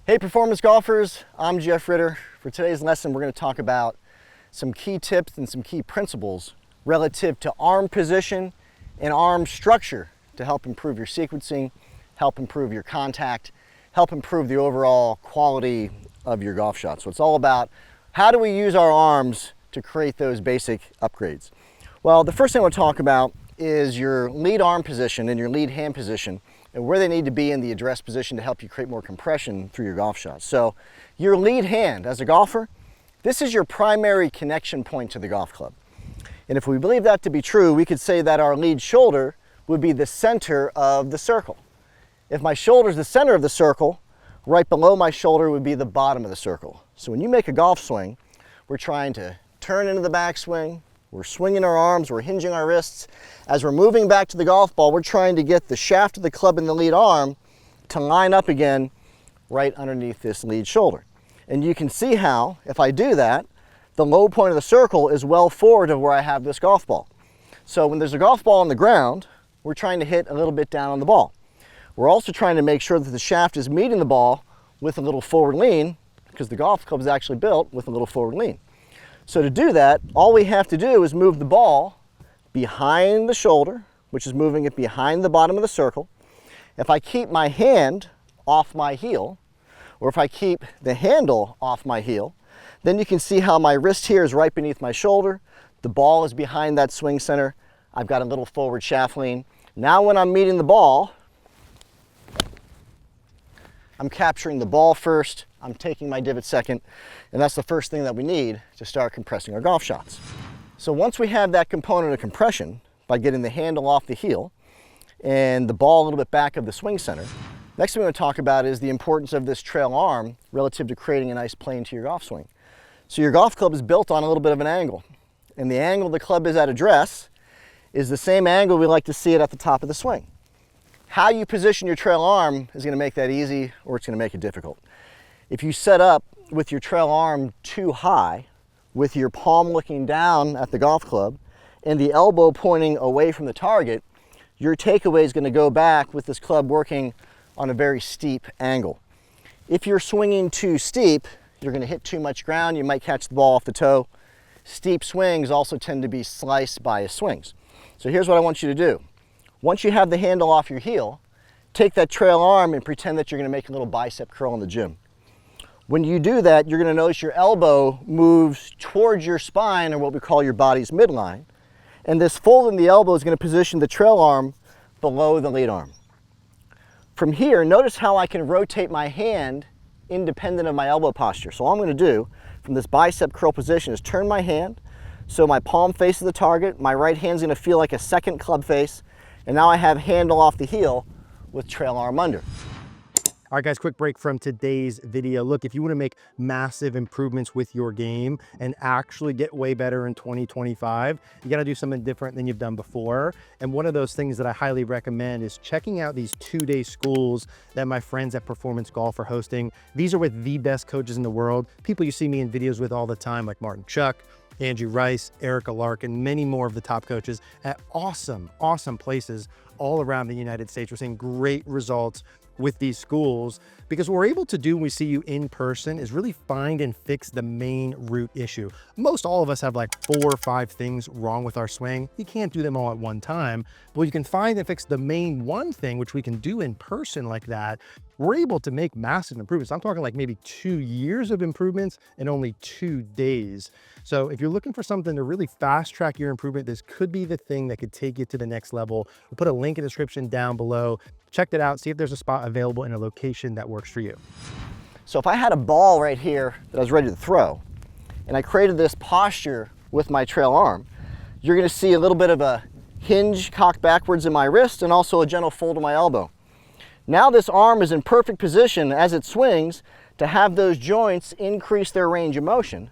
Hey performance golfers, I'm Jeff Ritter. For today's lesson, we're going to talk about some key tips and some key principles relative to arm position and arm structure to help improve your sequencing, help improve your contact, help improve the overall quality of your golf shot. So it's all about how do we use our arms to create those basic upgrades. Well, the first thing I want to talk about is your lead arm position and your lead hand position and where they need to be in the address position to help you create more compression through your golf shots. So your lead hand as a golfer, this is your primary connection point to the golf club. And if we believe that to be true, we could say that our lead shoulder would be the center of the circle. If my shoulder is the center of the circle, right below my shoulder would be the bottom of the circle. So when you make a golf swing, we're trying to turn into the backswing, we're swinging our arms, we're hinging our wrists. As we're moving back to the golf ball, we're trying to get the shaft of the club in the lead arm to line up again right underneath this lead shoulder. And you can see how, if I do that, the low point of the circle is well forward of where I have this golf ball. So when there's a golf ball on the ground, we're trying to hit a little bit down on the ball. We're also trying to make sure that the shaft is meeting the ball with a little forward lean, because the golf club is actually built with a little forward lean. So to do that, all we have to do is move the ball behind the shoulder, which is moving it behind the bottom of the circle. If I keep my hand off my heel, or if I keep the handle off my heel, then you can see how my wrist here is right beneath my shoulder. The ball is behind that swing center. I've got a little forward shaft lean. Now when I'm meeting the ball, I'm capturing the ball first, I'm taking my divot second, and that's the first thing that we need to start compressing our golf shots. So once we have that component of compression, by getting the handle off the heel and the ball a little bit back of the swing center, next thing we want to talk about is the importance of this trail arm relative to creating a nice plane to your golf swing. So your golf club is built on a little bit of an angle, and the angle the club is at address is the same angle we like to see it at the top of the swing. How you position your trail arm is going to make that easy, or it's going to make it difficult. If you set up with your trail arm too high, with your palm looking down at the golf club and the elbow pointing away from the target, your takeaway is going to go back with this club working on a very steep angle. If you're swinging too steep, you're going to hit too much ground, you might catch the ball off the toe. Steep swings also tend to be slice bias swings. So here's what I want you to do. Once you have the handle off your heel, take that trail arm and pretend that you're going to make a little bicep curl in the gym. When you do that, you're going to notice your elbow moves towards your spine, or what we call your body's midline. And this fold in the elbow is going to position the trail arm below the lead arm. From here, notice how I can rotate my hand independent of my elbow posture. So all I'm going to do from this bicep curl position is turn my hand so my palm faces the target, my right hand's going to feel like a second club face, and now I have handle off the heel with trail arm under. All right, guys, quick break from today's video. Look, if you want to make massive improvements with your game and actually get way better in 2025, you got to do something different than you've done before. And one of those things that I highly recommend is checking out these 2-day schools that my friends at Performance Golf are hosting. These are with the best coaches in the world, people you see me in videos with all the time, like Martin Chuck, Andrew Rice, Erika and Learn, and many more of the top coaches at awesome places all around the United States. We're seeing great results with these schools because what we're able to do when we see you in person is really find and fix the main root issue. Most all of us have like 4 or 5 things wrong with our swing. You can't do them all at one time, but you can find and fix the main one thing, which we can do in person like that. We're able to make massive improvements. I'm talking like maybe 2 years of improvements in only 2 days. So if you're looking for something to really fast track your improvement, this could be the thing that could take you to the next level. We'll put a link in the description down below. Check it out, see if there's a spot available in a location that works for you. So if I had a ball right here that I was ready to throw, and I created this posture with my trail arm, you're going to see a little bit of a hinge cocked backwards in my wrist and also a gentle fold of my elbow. Now this arm is in perfect position as it swings to have those joints increase their range of motion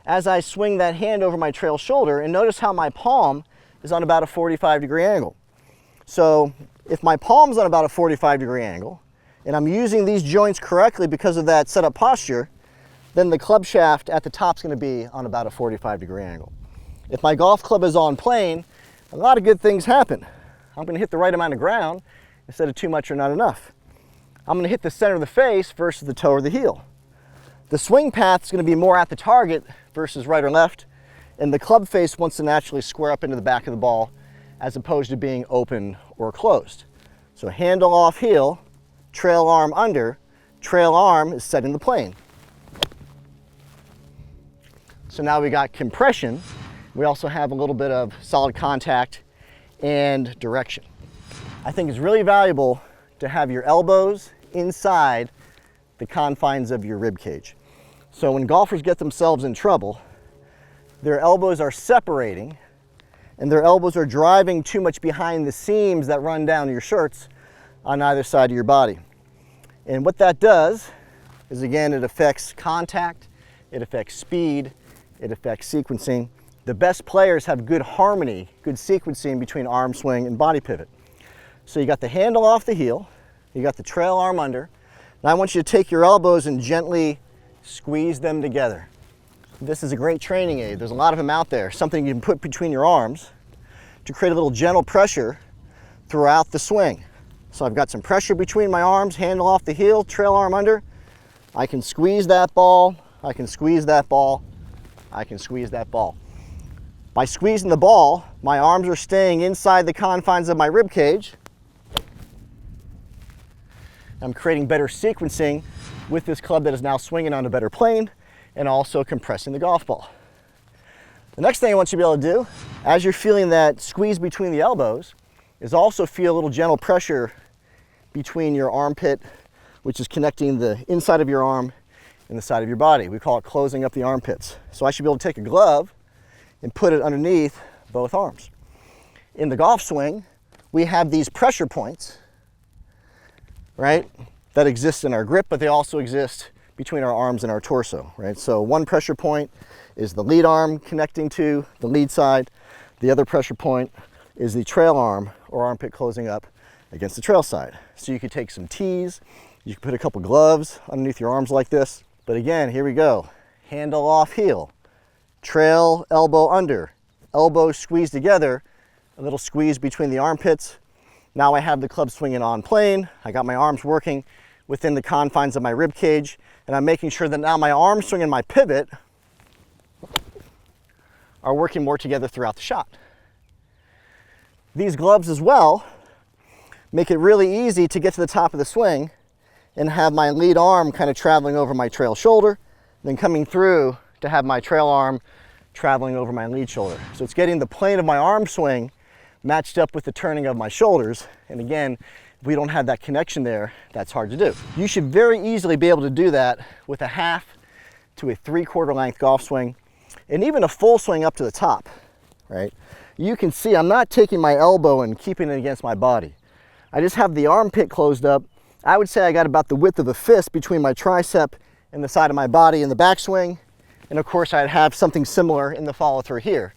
as I swing that hand over my trail shoulder, and notice how my palm is on about a 45-degree angle. So if my palm's on about a 45-degree angle and I'm using these joints correctly because of that setup posture, then the club shaft at the top is going to be on about a 45-degree angle. If my golf club is on plane, a lot of good things happen. I'm going to hit the right amount of ground instead of too much or not enough. I'm going to hit the center of the face versus the toe or the heel. The swing path is going to be more at the target versus right or left, and the club face wants to naturally square up into the back of the ball as opposed to being open or closed. So handle off heel, trail arm under, trail arm is setting the plane. So now we got compression. We also have a little bit of solid contact and direction. I think it's really valuable to have your elbows inside the confines of your rib cage. So when golfers get themselves in trouble, their elbows are separating and their elbows are driving too much behind the seams that run down your shirts on either side of your body. And what that does is, again, it affects contact, it affects speed, it affects sequencing. The best players have good harmony, good sequencing between arm swing and body pivot. So you got the handle off the heel, you got the trail arm under. Now I want you to take your elbows and gently squeeze them together. This is a great training aid. There's a lot of them out there. Something you can put between your arms to create a little gentle pressure throughout the swing. So I've got some pressure between my arms, handle off the heel, trail arm under. I can squeeze that ball, I can squeeze that ball, I can squeeze that ball. By squeezing the ball, my arms are staying inside the confines of my rib cage. I'm creating better sequencing with this club that is now swinging on a better plane and also compressing the golf ball. The next thing I want you to be able to do, as you're feeling that squeeze between the elbows, is also feel a little gentle pressure between your armpit, which is connecting the inside of your arm and the side of your body. We call it closing up the armpits. So I should be able to take a glove and put it underneath both arms. In the golf swing, we have these pressure points, right, that exist in our grip, but they also exist between our arms and our torso, right? So one pressure point is the lead arm connecting to the lead side. The other pressure point is the trail arm or armpit closing up against the trail side. So you could take some tees, you could put a couple gloves underneath your arms like this. But again, here we go. Handle off heel, trail elbow under, elbows squeezed together, a little squeeze between the armpits. Now I have the club swinging on plane. I got my arms working within the confines of my rib cage, and I'm making sure that now my arm swing and my pivot are working more together throughout the shot. These gloves as well make it really easy to get to the top of the swing and have my lead arm kind of traveling over my trail shoulder, then coming through to have my trail arm traveling over my lead shoulder. So it's getting the plane of my arm swing matched up with the turning of my shoulders. And again, if we don't have that connection there, that's hard to do. You should very easily be able to do that with a half to a 3/4 length golf swing, and even a full swing up to the top, right? You can see I'm not taking my elbow and keeping it against my body. I just have the armpit closed up. I would say I got about the width of a fist between my tricep and the side of my body in the backswing. And of course I'd have something similar in the follow through here.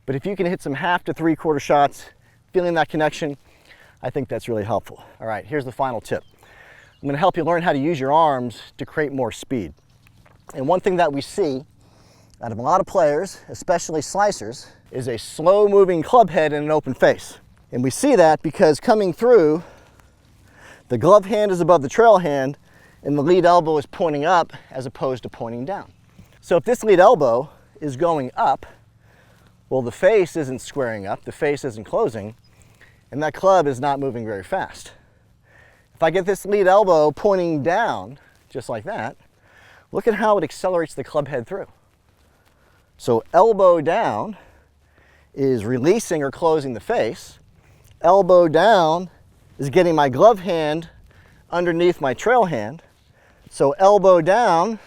But if you can hit some half to 3/4 shots, feeling that connection, I think that's really helpful. All right, here's the final tip. I'm gonna help you learn how to use your arms to create more speed. And one thing that we see out of a lot of players, especially slicers, is a slow moving club head and an open face. And we see that because coming through, the glove hand is above the trail hand and the lead elbow is pointing up as opposed to pointing down. So if this lead elbow is going up, well, the face isn't squaring up, the face isn't closing, and that club is not moving very fast. If I get this lead elbow pointing down, just like that, look at how it accelerates the club head through. So elbow down is releasing or closing the face. Elbow down is getting my glove hand underneath my trail hand. So elbow down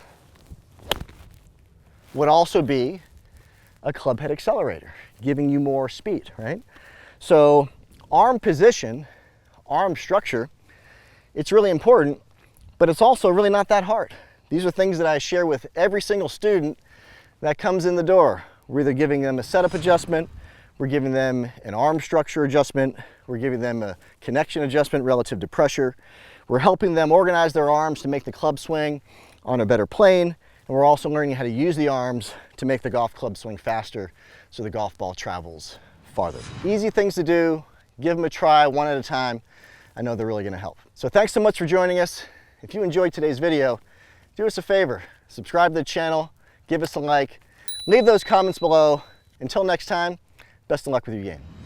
would also be a club head accelerator, giving you more speed, right? So arm position, arm structure, it's really important, but it's also really not that hard. These are things that I share with every single student that comes in the door. We're either giving them a setup adjustment, we're giving them an arm structure adjustment, we're giving them a connection adjustment relative to pressure. We're helping them organize their arms to make the club swing on a better plane, and we're also learning how to use the arms to make the golf club swing faster so the golf ball travels farther. Easy things to do, give them a try one at a time. I know they're really gonna help. So thanks so much for joining us. If you enjoyed today's video, do us a favor, subscribe to the channel, give us a like, leave those comments below. Until next time, best of luck with your game.